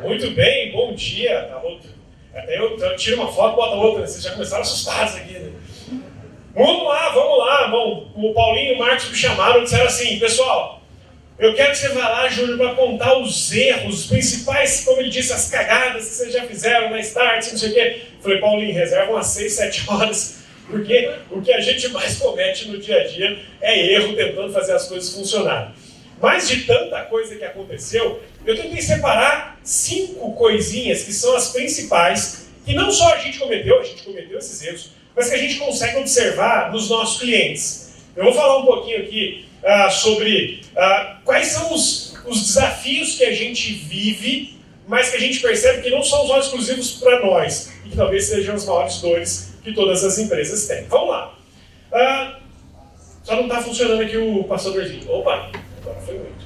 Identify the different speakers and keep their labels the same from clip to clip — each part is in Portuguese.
Speaker 1: Muito bem, bom dia. Até eu tiro uma foto e boto outra, vocês já começaram assustados aqui, né? Vamos lá. Bom, o Paulinho e o Marcos me chamaram e disseram assim, pessoal, eu quero que você vá lá, Júnior, para apontar os erros, os principais, como ele disse, as cagadas que vocês já fizeram na Start, não sei o quê. Eu falei, Paulinho, reserva umas 6, 7 horas, porque o que a gente mais comete no dia a dia é erro tentando fazer as coisas funcionarem. Mas de tanta coisa que aconteceu, eu tentei separar 5 coisinhas que são as principais, que não só a gente cometeu esses erros, mas que a gente consegue observar nos nossos clientes. Eu vou falar um pouquinho aqui sobre quais são os desafios que a gente vive, mas que a gente percebe que não são só exclusivos para nós, e que talvez sejam as maiores dores que todas as empresas têm. Vamos lá. Só não está funcionando aqui o passadorzinho. Opa, agora foi muito.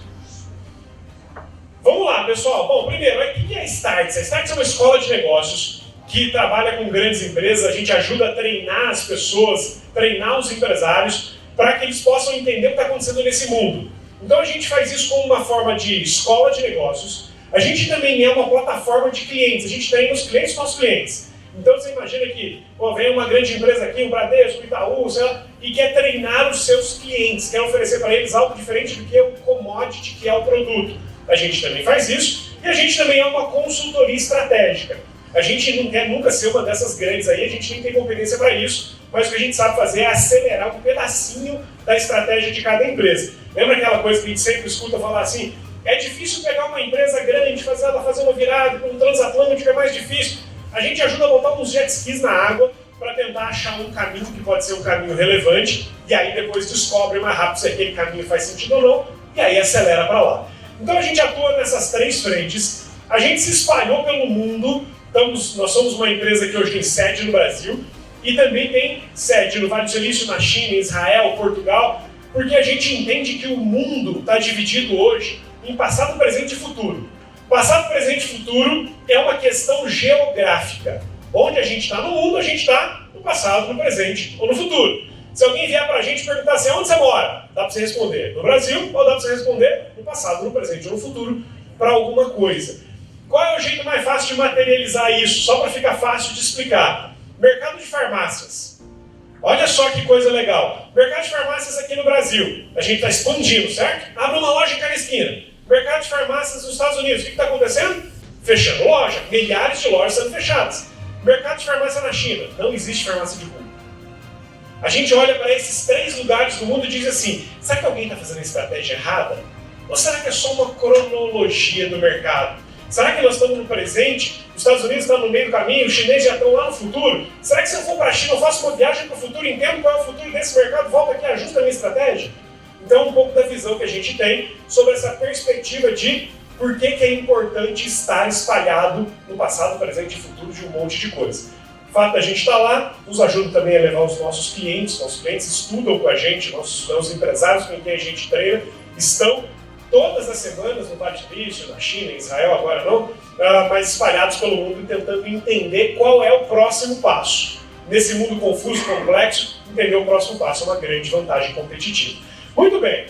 Speaker 1: Vamos lá, pessoal. Bom, primeiro, o que é a Startse? A Startse é uma escola de negócios que trabalha com grandes empresas. A gente ajuda a treinar as pessoas, treinar os empresários, para que eles possam entender o que está acontecendo nesse mundo. Então a gente faz isso como uma forma de escola de negócios. A gente também é uma plataforma de clientes. A gente treina os clientes com os clientes. Então você imagina que vem uma grande empresa aqui, o Bradesco, o Itaú, sei lá, e quer treinar os seus clientes, quer oferecer para eles algo diferente do que o commodity, que é o produto. A gente também faz isso, e a gente também é uma consultoria estratégica. A gente não quer nunca ser uma dessas grandes aí, a gente nem tem competência para isso, mas o que a gente sabe fazer é acelerar um pedacinho da estratégia de cada empresa. Lembra aquela coisa que a gente sempre escuta falar assim, é difícil pegar uma empresa grande, fazer ela fazer uma virada, com um transatlântico é mais difícil. A gente ajuda a botar uns jet skis na água para tentar achar um caminho que pode ser um caminho relevante, e aí depois descobre mais rápido se aquele caminho faz sentido ou não, e aí acelera para lá. Então a gente atua nessas 3 frentes, a gente se espalhou pelo mundo, nós somos uma empresa que hoje tem sede no Brasil, e também tem sede no Vale do Silício, na China, em Israel, Portugal, porque a gente entende que o mundo está dividido hoje em passado, presente e futuro. Passado, presente e futuro é uma questão geográfica. Onde a gente está no mundo, a gente está no passado, no presente ou no futuro. Se alguém vier para a gente perguntar assim, onde você mora? Dá para você responder no Brasil ou dá para você responder no passado, no presente ou no futuro para alguma coisa. Qual é o jeito mais fácil de materializar isso? Só para ficar fácil de explicar. Mercado de farmácias. Olha só que coisa legal. Mercado de farmácias aqui no Brasil. A gente está expandindo, certo? Abre uma loja em cada esquina. Mercado de farmácias nos Estados Unidos. O que está acontecendo? Fechando loja. Milhares de lojas sendo fechadas. Mercado de farmácia na China. Não existe farmácia de rua. A gente olha para esses 3 lugares do mundo e diz assim, será que alguém está fazendo a estratégia errada? Ou será que é só uma cronologia do mercado? Será que nós estamos no presente? Os Estados Unidos estão no meio do caminho, os chineses já estão lá no futuro? Será que se eu for para a China, eu faço uma viagem para o futuro, entendo qual é o futuro desse mercado, volto aqui e ajusto a minha estratégia? Então, um pouco da visão que a gente tem sobre essa perspectiva de por que é importante estar espalhado no passado, presente e futuro de um monte de coisa. O fato da gente estar lá nos ajuda também a levar os nossos clientes estudam com a gente, os empresários com quem a gente treina, estão todas as semanas no Vale do Silício, na China, em Israel, agora não, mas espalhados pelo mundo tentando entender qual é o próximo passo. Nesse mundo confuso, complexo, entender o próximo passo é uma grande vantagem competitiva. Muito bem.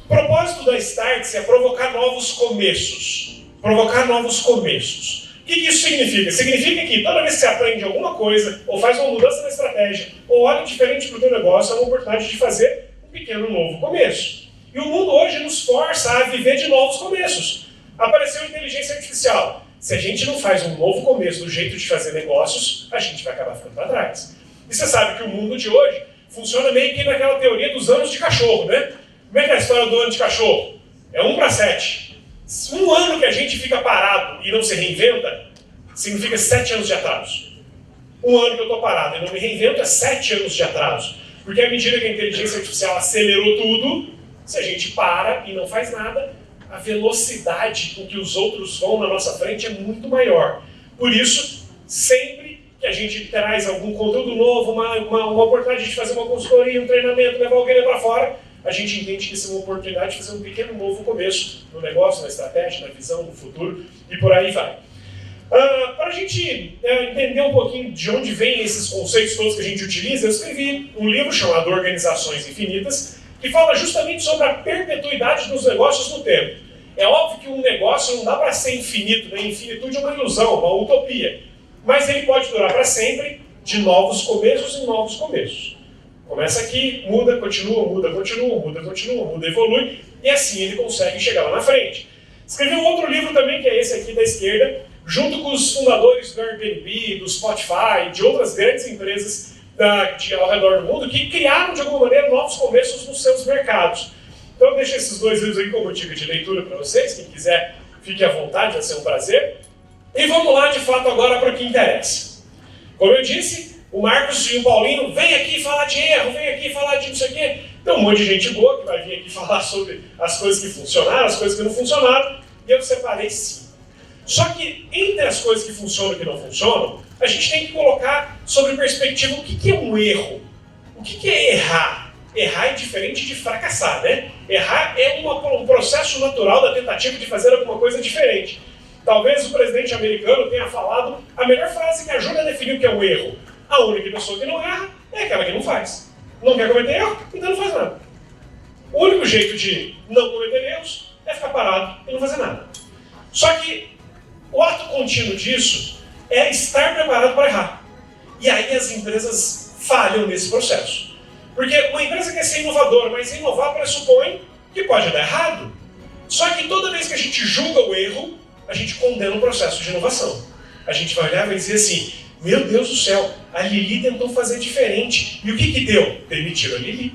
Speaker 1: O propósito da Startse é provocar novos começos. Provocar novos começos. O que isso significa? Significa que toda vez que você aprende alguma coisa, ou faz uma mudança na estratégia, ou olha diferente para o teu negócio, é uma oportunidade de fazer um pequeno novo começo. E o mundo hoje nos força a viver de novos começos. Apareceu a inteligência artificial. Se a gente não faz um novo começo do jeito de fazer negócios, a gente vai acabar ficando para trás. E você sabe que o mundo de hoje funciona meio que naquela teoria dos anos de cachorro, né? Como é que é a história do ano de cachorro? É 1/7. Um ano que a gente fica parado e não se reinventa, significa 7 anos de atraso. Um ano que eu estou parado e não me reinvento é 7 anos de atraso. Porque à medida que a inteligência artificial acelerou tudo, se a gente para e não faz nada, a velocidade com que os outros vão na nossa frente é muito maior. Por isso, sempre que a gente traz algum conteúdo novo, uma oportunidade de fazer uma consultoria, um treinamento, levar alguém lá para fora, a gente entende que isso é uma oportunidade de fazer um pequeno novo começo no negócio, na estratégia, na visão, no futuro, e por aí vai. Para a gente entender um pouquinho de onde vêm esses conceitos todos que a gente utiliza, eu escrevi um livro chamado Organizações Infinitas, que fala justamente sobre a perpetuidade dos negócios no tempo. É óbvio que um negócio não dá para ser infinito, né? Infinitude é uma ilusão, uma utopia. Mas ele pode durar para sempre, de novos começos em novos começos. Começa aqui, muda, continua, muda, continua, muda, continua, muda, evolui, e assim ele consegue chegar lá na frente. Escrevi um outro livro também, que é esse aqui da esquerda, junto com os fundadores do Airbnb, do Spotify, de outras grandes empresas ao redor do mundo, que criaram, de alguma maneira, novos começos nos seus mercados. Então eu deixo esses dois livros aí como dica de leitura para vocês, quem quiser, fique à vontade, vai ser um prazer. E vamos lá, de fato, agora para o que interessa. Como eu disse, o Marcos e o Paulinho vêm aqui falar de erro, vêm aqui falar de não sei o quê. Tem um monte de gente boa que vai vir aqui falar sobre as coisas que funcionaram, as coisas que não funcionaram, e eu separei 5. Só que, entre as coisas que funcionam e que não funcionam, a gente tem que colocar sobre perspectiva o que é um erro. O que é errar? Errar é diferente de fracassar, né? Errar é um processo natural da tentativa de fazer alguma coisa diferente. Talvez o presidente americano tenha falado a melhor frase que ajuda a definir o que é um erro. A única pessoa que não erra é aquela que não faz. Não quer cometer erro, então não faz nada. O único jeito de não cometer erros é ficar parado e não fazer nada. Só que o ato contínuo disso é estar preparado para errar. E aí as empresas falham nesse processo. Porque uma empresa quer ser inovadora, mas inovar pressupõe que pode dar errado. Só que toda vez que a gente julga o erro, a gente condena o processo de inovação. A gente vai olhar e vai dizer assim, meu Deus do céu, a Lili tentou fazer diferente. E o que deu? Demitiram a Lili.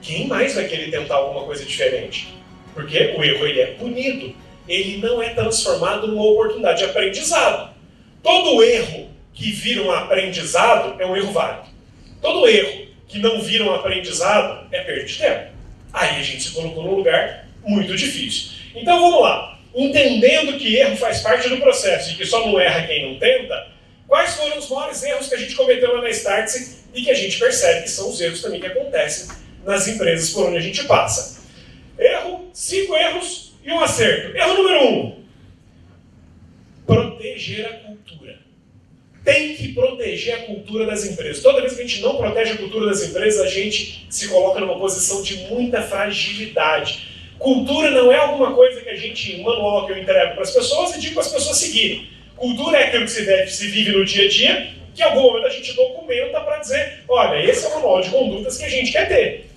Speaker 1: Quem mais vai querer tentar alguma coisa diferente? Porque o erro ele é punido. Ele não é transformado numa oportunidade de aprendizado. Todo erro que vira um aprendizado é um erro válido. Todo erro que não vira um aprendizado é perda de tempo. Aí a gente se colocou num lugar muito difícil. Então vamos lá. Entendendo que erro faz parte do processo e que só não erra quem não tenta, quais foram os maiores erros que a gente cometeu lá na Startse e que a gente percebe que são os erros também que acontecem nas empresas por onde a gente passa? 5 erros e um acerto. Erro número 1. Proteger a cultura. Tem que proteger a cultura das empresas. Toda vez que a gente não protege a cultura das empresas, a gente se coloca numa posição de muita fragilidade. Cultura não é alguma coisa que a gente, um manual que eu entrego para as pessoas e digo para as pessoas seguirem. Cultura é aquilo que se vive no dia a dia, que em algum momento a gente documenta para dizer, olha, esse é o manual de condutas que a gente quer ter.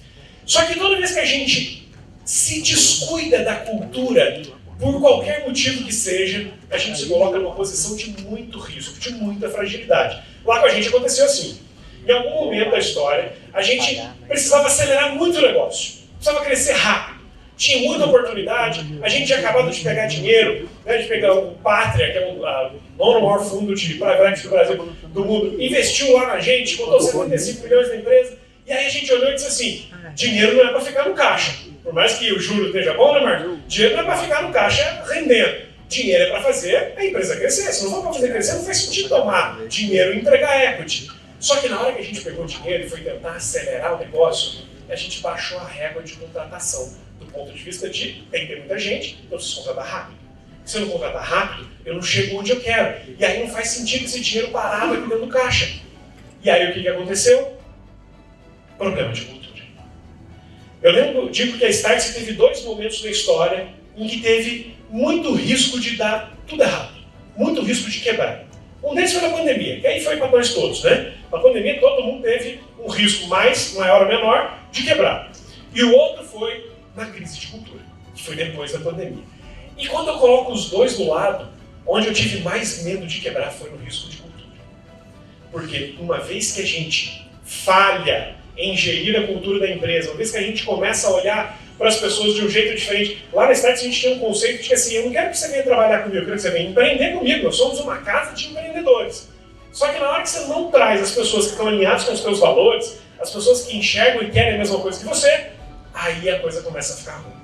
Speaker 1: Só que toda vez que a gente se descuida da cultura, por qualquer motivo que seja, a gente se coloca numa posição de muito risco, de muita fragilidade. Lá com a gente aconteceu assim. Em algum momento da história, a gente precisava acelerar muito o negócio. Precisava crescer rápido. Tinha muita oportunidade, a gente tinha acabado de pegar dinheiro, né, de pegar o Pátria, que é o nono maior fundo de private do Brasil, do mundo, investiu lá na gente, botou 75 milhões na empresa, e aí a gente olhou e disse assim, dinheiro não é para ficar no caixa. Por mais que o juro esteja bom, né, Marcos? Dinheiro não é para ficar no caixa rendendo. Dinheiro é para fazer a empresa crescer. Se não for para fazer crescer, não faz sentido tomar dinheiro e entregar equity. Só que na hora que a gente pegou dinheiro e foi tentar acelerar o negócio, a gente baixou a régua de contratação. Do ponto de vista de tem que ter muita gente, então eu preciso contratar rápido. Se eu não contratar rápido, eu não chego onde eu quero. E aí não faz sentido esse dinheiro parado aqui dentro do caixa. E aí o que aconteceu? Problema de cultura. Eu digo que a Startse teve 2 momentos na história em que teve muito risco de dar tudo errado. Muito risco de quebrar. Um deles foi na pandemia, que aí foi para nós todos, né? Na pandemia todo mundo teve um risco maior ou menor de quebrar. E o outro foi na crise de cultura, que foi depois da pandemia. E quando eu coloco os dois do lado, onde eu tive mais medo de quebrar foi no risco de cultura. Porque uma vez que a gente falha em gerir a cultura da empresa, uma vez que a gente começa a olhar para as pessoas de um jeito diferente, lá na Startse a gente tinha um conceito de que assim, eu não quero que você venha trabalhar comigo, eu quero que você venha empreender comigo, nós somos uma casa de empreendedores. Só que na hora que você não traz as pessoas que estão alinhadas com os seus valores, as pessoas que enxergam e querem a mesma coisa que você, aí a coisa começa a ficar ruim.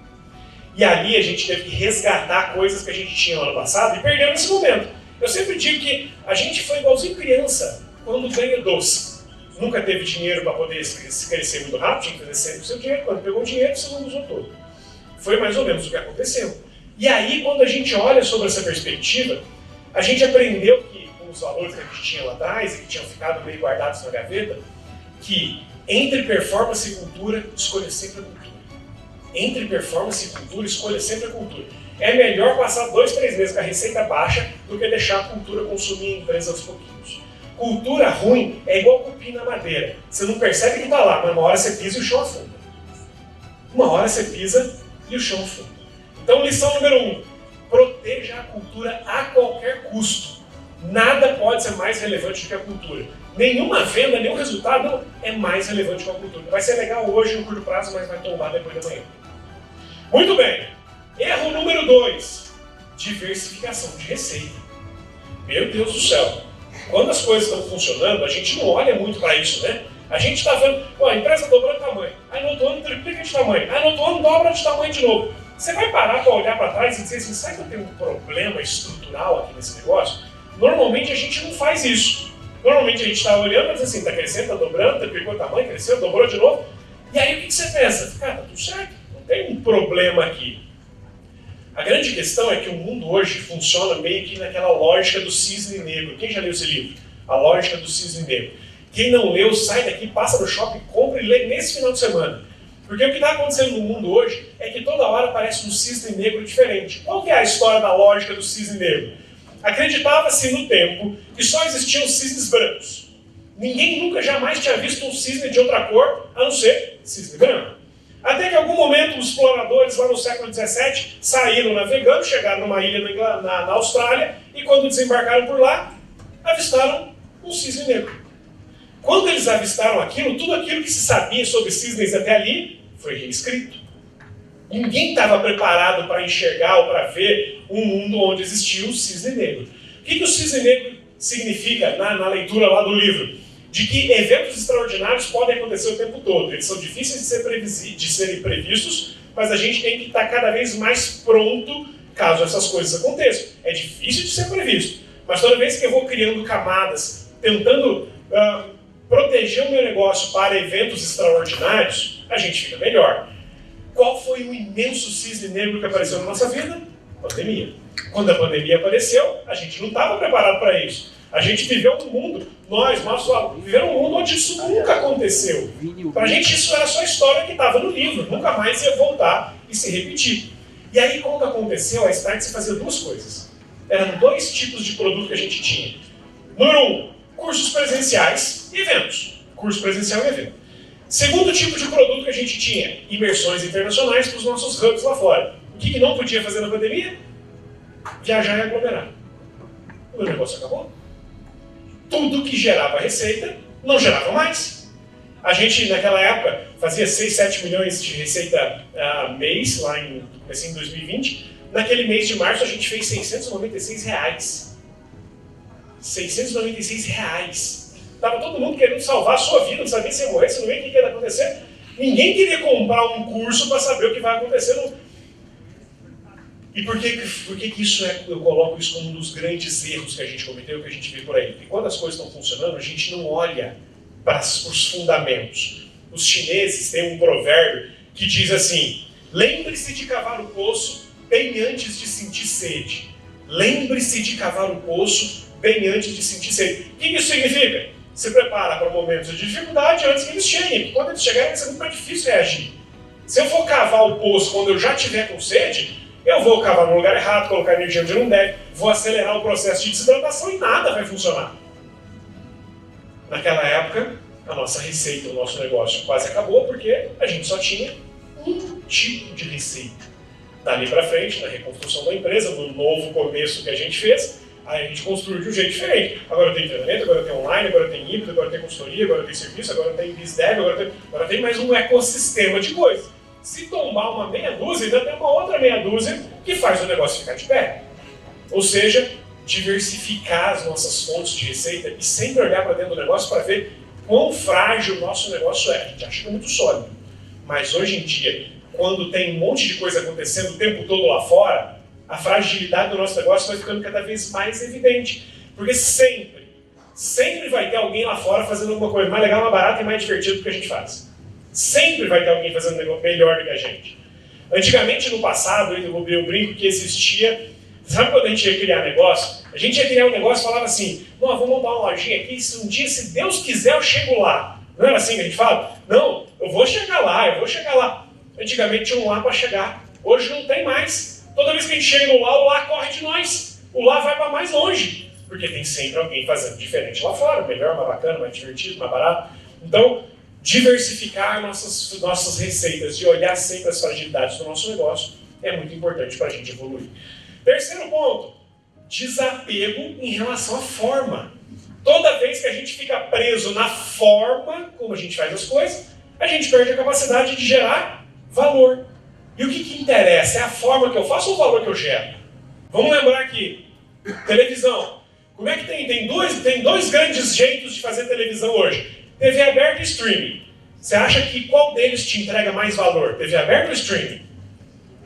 Speaker 1: E ali a gente teve que resgatar coisas que a gente tinha no ano passado e perdeu nesse momento. Eu sempre digo que a gente foi igualzinho criança quando ganha doce. Nunca teve dinheiro para poder crescer muito rápido, tinha que fazer sempre o seu dinheiro. Quando pegou o dinheiro, você não usou todo. Foi mais ou menos o que aconteceu. E aí, quando a gente olha sobre essa perspectiva, a gente aprendeu que, com os valores que a gente tinha lá atrás e que tinham ficado meio guardados na gaveta, que entre performance e cultura, escolha sempre a cultura. Entre performance e cultura, escolha sempre a cultura. É melhor passar 2, 3 meses com a receita baixa do que deixar a cultura consumir a empresa aos pouquinhos. Cultura ruim é igual cupim na madeira. Você não percebe que está lá, mas uma hora você pisa e o chão afunda. Uma hora você pisa e o chão afunda. Então, lição número 1. Proteja a cultura a qualquer custo. Nada pode ser mais relevante do que a cultura. Nenhuma venda, nenhum resultado é mais relevante que a cultura. Vai ser legal hoje, no curto prazo, mas vai tombar depois da manhã. Muito bem. Erro número 2. Diversificação de receita. Meu Deus do céu. Quando as coisas estão funcionando, a gente não olha muito para isso, né? A gente está vendo, a empresa dobrando de tamanho. Aí no outro ano triplica de tamanho. Aí no outro ano dobra de tamanho de novo. Você vai parar para olhar para trás e dizer assim, será que eu tenho um problema estrutural aqui nesse negócio? Normalmente a gente não faz isso. Normalmente a gente está olhando e diz assim, está crescendo, está dobrando, triplicou o tamanho, cresceu, dobrou de novo. E aí o que você pensa? Cara, tá tudo certo, não tem um problema aqui. A grande questão é que o mundo hoje funciona meio que naquela lógica do cisne negro. Quem já leu esse livro? A lógica do cisne negro. Quem não leu, sai daqui, passa no shopping, compra e lê nesse final de semana. Porque o que está acontecendo no mundo hoje é que toda hora aparece um cisne negro diferente. Qual que é a história da lógica do cisne negro? Acreditava-se no tempo que só existiam cisnes brancos. Ninguém nunca jamais tinha visto um cisne de outra cor, a não ser cisne branco. Até que em algum momento os exploradores lá no século XVII saíram navegando, chegaram numa ilha na Austrália e quando desembarcaram por lá, avistaram um cisne negro. Quando eles avistaram aquilo, tudo aquilo que se sabia sobre cisnes até ali foi reescrito. Ninguém estava preparado para enxergar ou para ver um mundo onde existia um cisne negro. O que o cisne negro significa na leitura lá do livro? De que eventos extraordinários podem acontecer o tempo todo. Eles são difíceis de serem previstos, mas a gente tem que estar cada vez mais pronto caso essas coisas aconteçam. É difícil de ser previsto, mas toda vez que eu vou criando camadas, tentando proteger o meu negócio para eventos extraordinários, a gente fica melhor. Qual foi o imenso cisne negro que apareceu na nossa vida? Pandemia. Quando a pandemia apareceu, a gente não estava preparado para isso. A gente viveu um mundo, nossos alunos, viveram um mundo onde isso nunca aconteceu. Para a gente isso era só história que estava no livro, nunca mais ia voltar e se repetir. E aí quando aconteceu, a Start se fazia 2 coisas. Eram 2 tipos de produto que a gente tinha. Número 1, cursos presenciais e eventos. Curso presencial e evento. Segundo tipo de produto que a gente tinha, imersões internacionais para os nossos hubs lá fora. O que não podia fazer na pandemia? Viajar e aglomerar. O negócio acabou. Tudo que gerava receita não gerava mais. A gente, naquela época, fazia 6, 7 milhões de receita mês, lá em 2020. Naquele mês de março, a gente fez R$696. R$696. Estava todo mundo querendo salvar a sua vida, não sabia se ia morrer, se não ia, o que ia acontecer. Ninguém queria comprar um curso para saber o que vai acontecer. E por que isso eu coloco isso como um dos grandes erros que a gente cometeu, que a gente vê por aí? Porque quando as coisas estão funcionando, a gente não olha para os fundamentos. Os chineses têm um provérbio que diz assim, lembre-se de cavar o poço bem antes de sentir sede. Lembre-se de cavar o poço bem antes de sentir sede. O que isso significa? Se prepara para momentos de dificuldade antes que eles cheguem, porque quando eles chegarem vai ser muito mais difícil reagir. Se eu for cavar o poço quando eu já estiver com sede, eu vou cavar no lugar errado, colocar energia onde não deve, vou acelerar o processo de desidratação e nada vai funcionar. Naquela época, a nossa receita, o nosso negócio quase acabou porque a gente só tinha um tipo de receita. Dali para frente, na reconstrução da empresa, no novo começo que a gente fez, aí a gente construiu de um jeito diferente. Agora eu tenho treinamento, agora eu tenho online, agora eu tenho híbrido, agora eu tenho consultoria, agora eu tenho serviço, agora eu tenho BizDev, agora tem mais um ecossistema de coisas. Se tombar uma meia dúzia, ainda tem uma outra meia dúzia que faz o negócio ficar de pé. Ou seja, diversificar as nossas fontes de receita e sempre olhar para dentro do negócio para ver quão frágil o nosso negócio é. A gente acha que é muito sólido. Mas hoje em dia, quando tem um monte de coisa acontecendo o tempo todo lá fora, a fragilidade do nosso negócio vai ficando cada vez mais evidente. Porque sempre vai ter alguém lá fora fazendo alguma coisa mais legal, mais barata e mais divertida do que a gente faz. Sempre vai ter alguém fazendo um negócio melhor do que a gente. Antigamente, no passado, eu brinco que existia... Sabe quando a gente ia criar negócio? A gente ia criar um negócio e falava assim, não, vamos montar uma lojinha aqui, se um dia, se Deus quiser, eu chego lá. Não era assim que a gente fala? Não, eu vou chegar lá. Antigamente tinha um lá para chegar. Hoje não tem mais. Toda vez que a gente chega no lá, o lá corre de nós. O lá vai para mais longe. Porque tem sempre alguém fazendo diferente lá fora. Melhor, mais bacana, mais divertido, mais barato. Então, diversificar nossas receitas e olhar sempre as fragilidades do nosso negócio é muito importante para a gente evoluir. Terceiro ponto, desapego em relação à forma. Toda vez que a gente fica preso na forma como a gente faz as coisas, a gente perde a capacidade de gerar valor. E o que interessa? É a forma que eu faço ou o valor que eu gero? Vamos lembrar aqui, televisão. Como é que tem dois grandes jeitos de fazer televisão hoje? TV aberta e streaming. Você acha que qual deles te entrega mais valor? TV aberta ou streaming?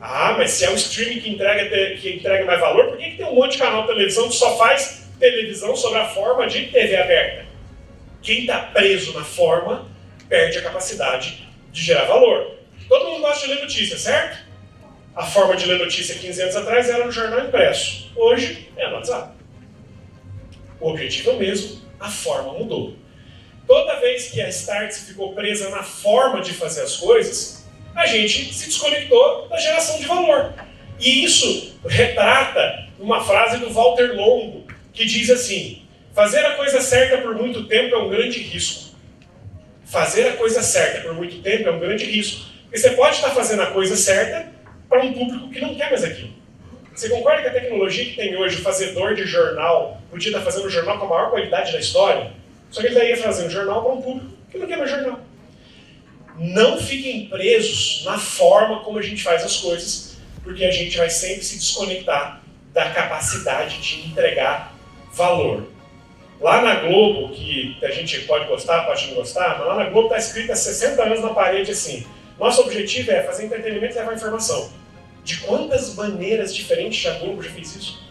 Speaker 1: Ah, mas se é o streaming que entrega mais valor, por que tem um monte de canal de televisão que só faz televisão sobre a forma de TV aberta? Quem está preso na forma perde a capacidade de gerar valor. Todo mundo gosta de ler notícia, certo? A forma de ler notícia 15 anos atrás era no jornal impresso. Hoje é no WhatsApp. O objetivo é o mesmo, a forma mudou. Toda vez que a Startse ficou presa na forma de fazer as coisas, a gente se desconectou da geração de valor. E isso retrata uma frase do Walter Longo, que diz assim: fazer a coisa certa por muito tempo é um grande risco. Fazer a coisa certa por muito tempo é um grande risco. Porque você pode estar fazendo a coisa certa para um público que não quer mais aquilo. Você concorda que a tecnologia que tem hoje, o fazedor de jornal, podia estar fazendo um jornal com a maior qualidade da história? Só que ele daí ia fazer um jornal para um público que não quer mais jornal. Não fiquem presos na forma como a gente faz as coisas, porque a gente vai sempre se desconectar da capacidade de entregar valor. Lá na Globo, que a gente pode gostar, pode não gostar, mas lá na Globo está escrito há 60 anos na parede assim: nosso objetivo é fazer entretenimento e levar informação. De quantas maneiras diferentes a Globo já fez isso?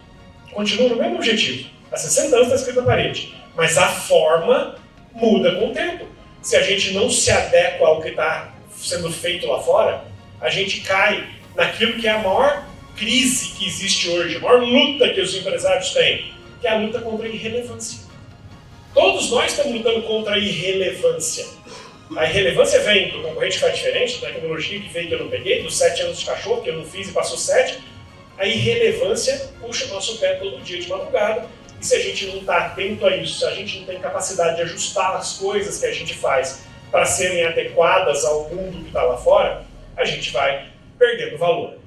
Speaker 1: Continua no mesmo objetivo. Há 60 anos está escrito na parede. Mas a forma muda com o tempo. Se a gente não se adequa ao que está sendo feito lá fora, a gente cai naquilo que é a maior crise que existe hoje, a maior luta que os empresários têm, que é a luta contra a irrelevância. Todos nós estamos lutando contra a irrelevância. A irrelevância vem do concorrente que faz diferente, da tecnologia que veio que eu não peguei, dos 7 anos de cachorro que eu não fiz e passou 7. A irrelevância puxa o nosso pé todo dia de madrugada. E se a gente não está atento a isso, se a gente não tem capacidade de ajustar as coisas que a gente faz para serem adequadas ao mundo que está lá fora, a gente vai perdendo valor.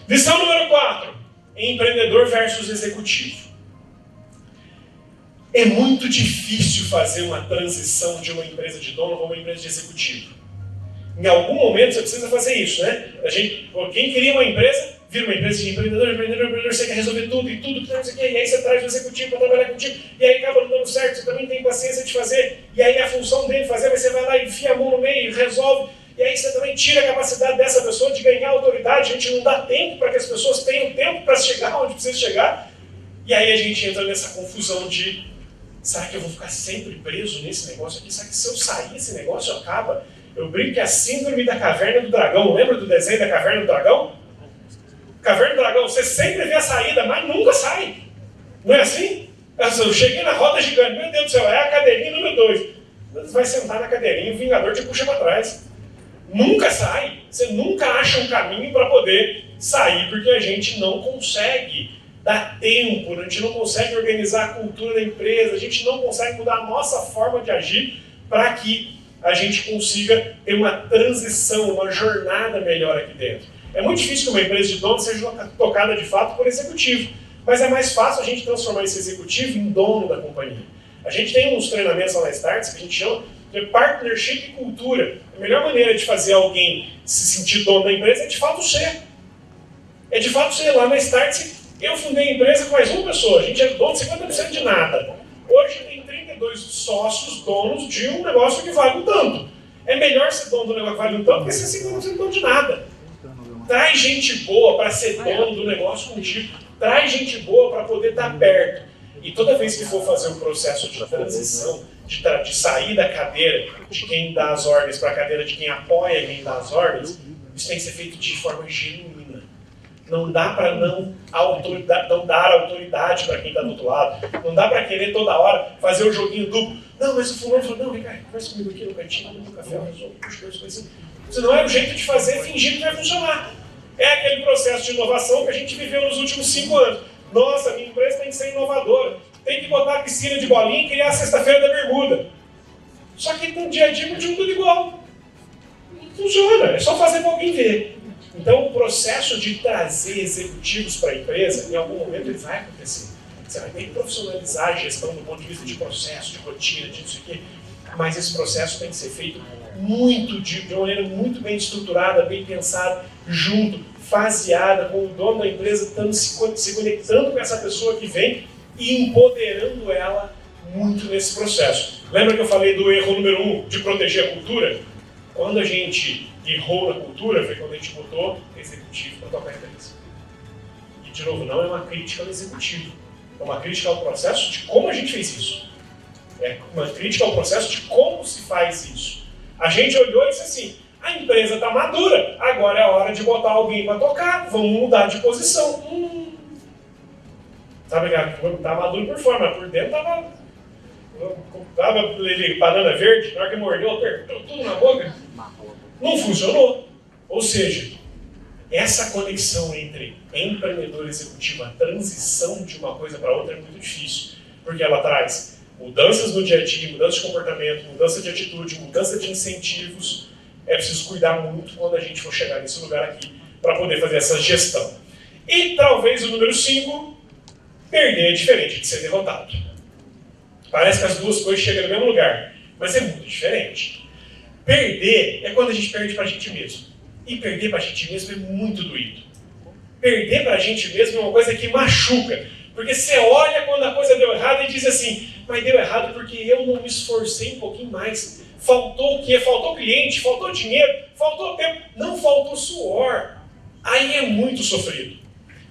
Speaker 1: Lição número 4. Empreendedor versus executivo. É muito difícil fazer uma transição de uma empresa de dono para uma empresa de executivo. Em algum momento você precisa fazer isso, né? Quem queria uma empresa, vira uma empresa de empreendedor, você quer resolver tudo e tudo, não sei o quê, e aí você traz o executivo para trabalhar contigo, e aí acaba não dando certo, você também tem paciência de fazer, e aí a função dele fazer, mas você vai lá e enfia a mão no meio e resolve, e aí você também tira a capacidade dessa pessoa de ganhar autoridade, a gente não dá tempo para que as pessoas tenham tempo para chegar onde precisa chegar, e aí a gente entra nessa confusão de: será que eu vou ficar sempre preso nesse negócio aqui? Será que se eu sair esse negócio acaba? Eu brinco que é a síndrome da caverna do dragão. Lembra do desenho da caverna do dragão? Caverna do dragão, você sempre vê a saída, mas nunca sai. Não é assim? Eu cheguei na roda gigante, meu Deus do céu, é a cadeirinha número 2. Você vai sentar na cadeirinha, o Vingador te puxa para trás. Nunca sai. Você nunca acha um caminho para poder sair, porque a gente não consegue dar tempo, a gente não consegue organizar a cultura da empresa, a gente não consegue mudar a nossa forma de agir para que a gente consiga ter uma transição, uma jornada melhor aqui dentro. É muito difícil que uma empresa de dono seja tocada de fato por executivo, mas é mais fácil a gente transformar esse executivo em dono da companhia. A gente tem uns treinamentos lá na Startse que a gente chama de partnership e cultura. A melhor maneira de fazer alguém se sentir dono da empresa é de fato ser. É de fato ser. Lá na Startse, eu fundei a empresa com mais uma pessoa, a gente é dono de 50% de nada. Hoje tem 32 sócios donos de um negócio que vale um tanto. É melhor ser dono do negócio que vale um tanto do que ser 50% dono de nada. Traz gente boa para ser dono do negócio contigo. Traz gente boa para poder estar perto. E toda vez que for fazer um processo de transição, de sair da cadeira de quem dá as ordens para a cadeira de quem apoia quem dá as ordens, isso tem que ser feito de forma genuína. Não dá para não dar autoridade para quem está do outro lado. Não dá para querer toda hora fazer o joguinho duplo. Não, mas o fulano falou: não, vem cá, conversa comigo aqui no cantinho, no café, eu resolvo as coisas assim. Senão é o jeito de fazer, fingir que vai funcionar. É aquele processo de inovação que a gente viveu nos últimos 5 anos. Nossa, minha empresa tem que ser inovadora. Tem que botar a piscina de bolinha e criar a sexta-feira da bermuda. Só que no dia a dia continua tudo igual. Não funciona, é só fazer para alguém ver. Então o processo de trazer executivos para a empresa, em algum momento ele vai acontecer. Você vai ter que profissionalizar a gestão do ponto de vista de processo, de rotina, disso e aqui. Mas esse processo tem que ser feito de uma maneira muito bem estruturada, bem pensada, junto, faseada, com o dono da empresa se conectando com essa pessoa que vem e empoderando ela muito nesse processo. Lembra que eu falei do erro número 1, de proteger a cultura? Quando a gente errou na cultura, foi quando a gente botou executivo para tocar a empresa. E, de novo, não é uma crítica ao executivo, é uma crítica ao processo de como a gente fez isso. É uma crítica ao processo de como se faz isso. A gente olhou e disse assim, a empresa está madura, agora é a hora de botar alguém para tocar, vamos mudar de posição. Sabe, está maduro por fora, mas por dentro estava banana verde, na hora que mordeu, apertou tudo na boca. Não funcionou. Ou seja, essa conexão entre empreendedor e executivo, a transição de uma coisa para outra é muito difícil, porque ela traz mudanças no dia a dia, mudança de comportamento, mudança de atitude, mudança de incentivos. É preciso cuidar muito quando a gente for chegar nesse lugar aqui para poder fazer essa gestão. E talvez o número 5, perder é diferente de ser derrotado. Parece que as duas coisas chegam no mesmo lugar, mas é muito diferente. Perder é quando a gente perde para a gente mesmo. E perder para a gente mesmo é muito doído. Perder para a gente mesmo é uma coisa que machuca. Porque você olha quando a coisa deu errado e diz assim, mas deu errado porque eu não me esforcei um pouquinho mais. Faltou o quê? Faltou cliente, faltou dinheiro, faltou tempo, não faltou suor. Aí é muito sofrido.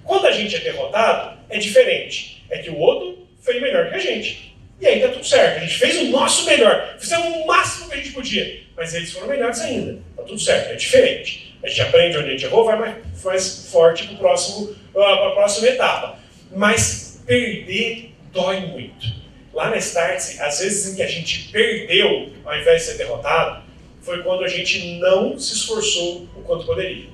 Speaker 1: Quando a gente é derrotado, é diferente. É que o outro fez melhor que a gente. E aí tá tudo certo. A gente fez o nosso melhor. Fizemos o máximo que a gente podia. Mas eles foram melhores ainda. Tá tudo certo. É diferente. A gente aprende onde a gente errou, vai mais forte para a próxima etapa. Mas perder dói muito. Lá na Startse, às vezes em que a gente perdeu, ao invés de ser derrotado, foi quando a gente não se esforçou o quanto poderia.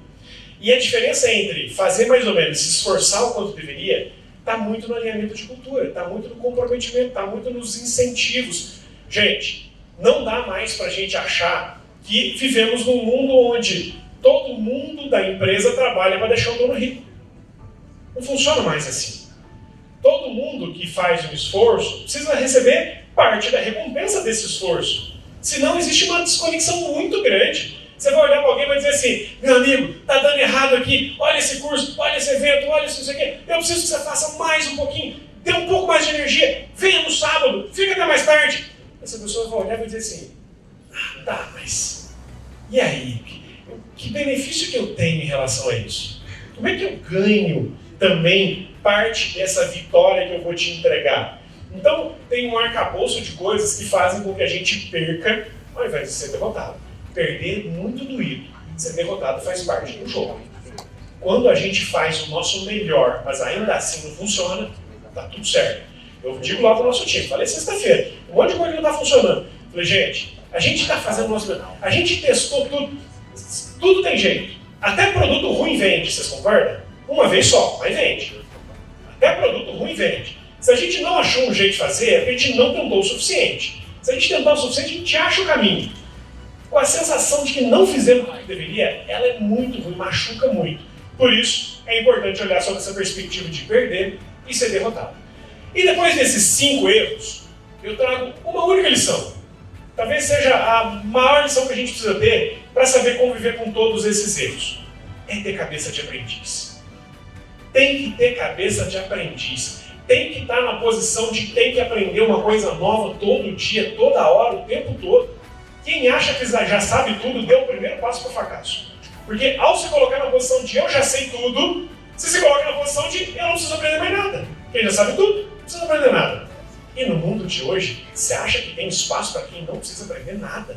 Speaker 1: E a diferença entre fazer mais ou menos e se esforçar o quanto deveria está muito no alinhamento de cultura, está muito no comprometimento, está muito nos incentivos. Gente, não dá mais para a gente achar que vivemos num mundo onde todo mundo da empresa trabalha para deixar o dono rico. Não funciona mais assim. Todo mundo que faz um esforço precisa receber parte da recompensa desse esforço. Senão existe uma desconexão muito grande. Você vai olhar para alguém e vai dizer assim, meu amigo, está dando errado aqui, olha esse curso, olha esse evento, olha isso aqui, eu preciso que você faça mais um pouquinho, dê um pouco mais de energia, venha no sábado, fica até mais tarde. Essa pessoa vai olhar e vai dizer assim, tá, mas e aí? Que benefício que eu tenho em relação a isso? Como é que eu ganho também parte dessa vitória que eu vou te entregar? Então, tem um arcabouço de coisas que fazem com que a gente perca, ao invés de ser derrotado. Perder muito doído. Ser derrotado faz parte do jogo. Quando a gente faz o nosso melhor, mas ainda assim não funciona, tá tudo certo. Eu digo lá pro nosso time, falei sexta-feira, um monte de coisa que não tá funcionando. Falei, gente, a gente tá fazendo o nosso melhor. A gente testou tudo tem jeito. Até produto ruim vende, vocês concordam? Uma vez só, mas vende. Até produto ruim vende. Se a gente não achou um jeito de fazer, é porque a gente não tentou o suficiente. Se a gente tentar o suficiente, a gente acha o caminho. Com a sensação de que não fizemos o que deveria, ela é muito ruim, machuca muito. Por isso, é importante olhar sobre essa perspectiva de perder e ser derrotado. E depois desses 5 erros, eu trago uma única lição. Talvez seja a maior lição que a gente precisa ter para saber conviver com todos esses erros. É ter cabeça de aprendiz. Tem que ter cabeça de aprendiz. Tem que estar na posição de ter que aprender uma coisa nova todo dia, toda hora, o tempo todo. Quem acha que já sabe tudo, dê o primeiro passo para o fracasso. Porque ao se colocar na posição de eu já sei tudo, você se coloca na posição de eu não preciso aprender mais nada. Quem já sabe tudo, não precisa aprender nada. E no mundo de hoje, você acha que tem espaço para quem não precisa aprender nada?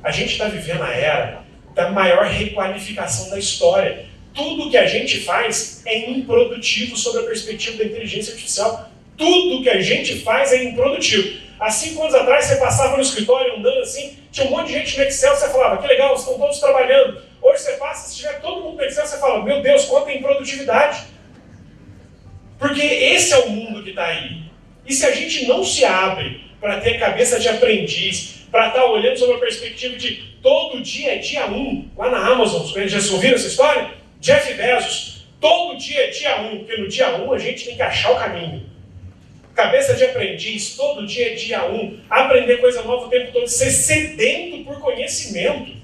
Speaker 1: A gente está vivendo a era da maior requalificação da história. Tudo que a gente faz é improdutivo sob a perspectiva da inteligência artificial. Tudo que a gente faz é improdutivo. Há 5 anos atrás, você passava no escritório andando assim, tinha um monte de gente no Excel, você falava, que legal, estão todos trabalhando. Hoje você passa, se tiver todo mundo no Excel, você fala, meu Deus, quanto tem produtividade. Porque esse é o mundo que está aí. E se a gente não se abre para ter cabeça de aprendiz, para estar olhando sobre a perspectiva de todo dia é dia 1, lá na Amazon, vocês já ouviram essa história? Jeff Bezos, todo dia é dia 1, porque no dia 1 a gente tem que achar o caminho. Cabeça de aprendiz, todo dia é dia 1, aprender coisa nova o tempo todo, ser sedento por conhecimento.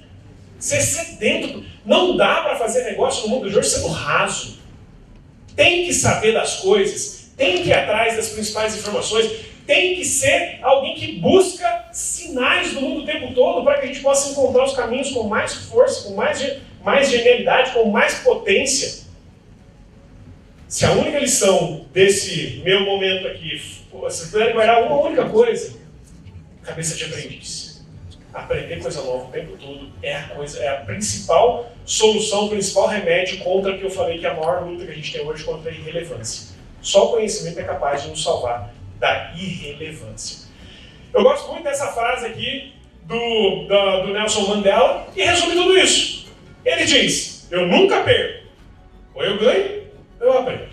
Speaker 1: Ser sedento. Não dá para fazer negócio no mundo de hoje sendo raso. Tem que saber das coisas, tem que ir atrás das principais informações, tem que ser alguém que busca sinais do mundo o tempo todo para que a gente possa encontrar os caminhos com mais força, com mais genialidade, com mais potência. Se a única lição desse meu momento aqui, vocês puderem guardar uma única coisa, cabeça de aprendiz. Aprender coisa nova o tempo todo é a principal solução, o principal remédio contra o que eu falei que é a maior luta que a gente tem hoje contra a irrelevância. Só o conhecimento é capaz de nos salvar da irrelevância. Eu gosto muito dessa frase aqui do Nelson Mandela e resume tudo isso. Ele diz, eu nunca perco. Ou eu ganho, ou eu aprendo.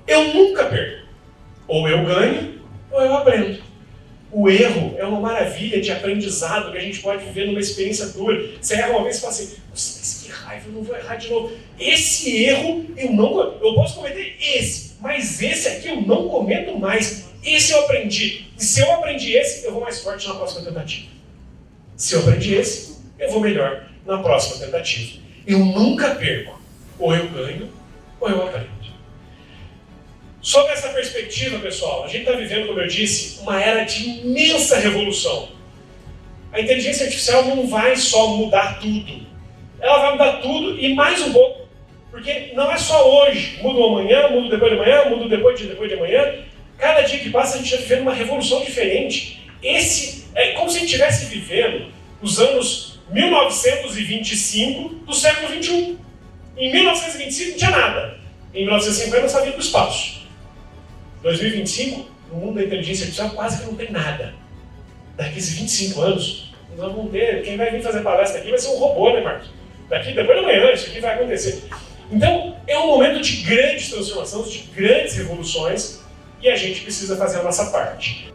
Speaker 1: Eu nunca perco. Ou eu ganho, ou eu aprendo. O erro é uma maravilha de aprendizado que a gente pode viver numa experiência dura. Você erra uma vez e fala assim, nossa, mas que raiva, eu não vou errar de novo. Esse erro, eu posso cometer esse, mas esse aqui eu não cometo mais. Esse eu aprendi. E se eu aprendi esse, eu vou mais forte na próxima tentativa. Se eu aprendi esse, eu vou melhor na próxima tentativa. Eu nunca perco. Ou eu ganho, ou eu aprendo. Sob essa perspectiva, pessoal, a gente está vivendo, como eu disse, uma era de imensa revolução. A inteligência artificial não vai só mudar tudo. Ela vai mudar tudo e mais um pouco. Porque não é só hoje. Muda amanhã, muda depois de amanhã, muda depois de amanhã. Cada dia que passa a gente está vivendo uma revolução diferente. É como se a gente estivesse vivendo os anos 1925 do século XXI. Em 1925 não tinha nada. Em 1950 nós sabíamos do espaço. 2025, no mundo da inteligência artificial, quase que não tem nada. Daqui a 25 anos, nós vamos ter. Quem vai vir fazer palestra aqui vai ser um robô, né, Marcos? Depois de amanhã, isso aqui vai acontecer. Então, é um momento de grandes transformações, de grandes revoluções, e a gente precisa fazer a nossa parte.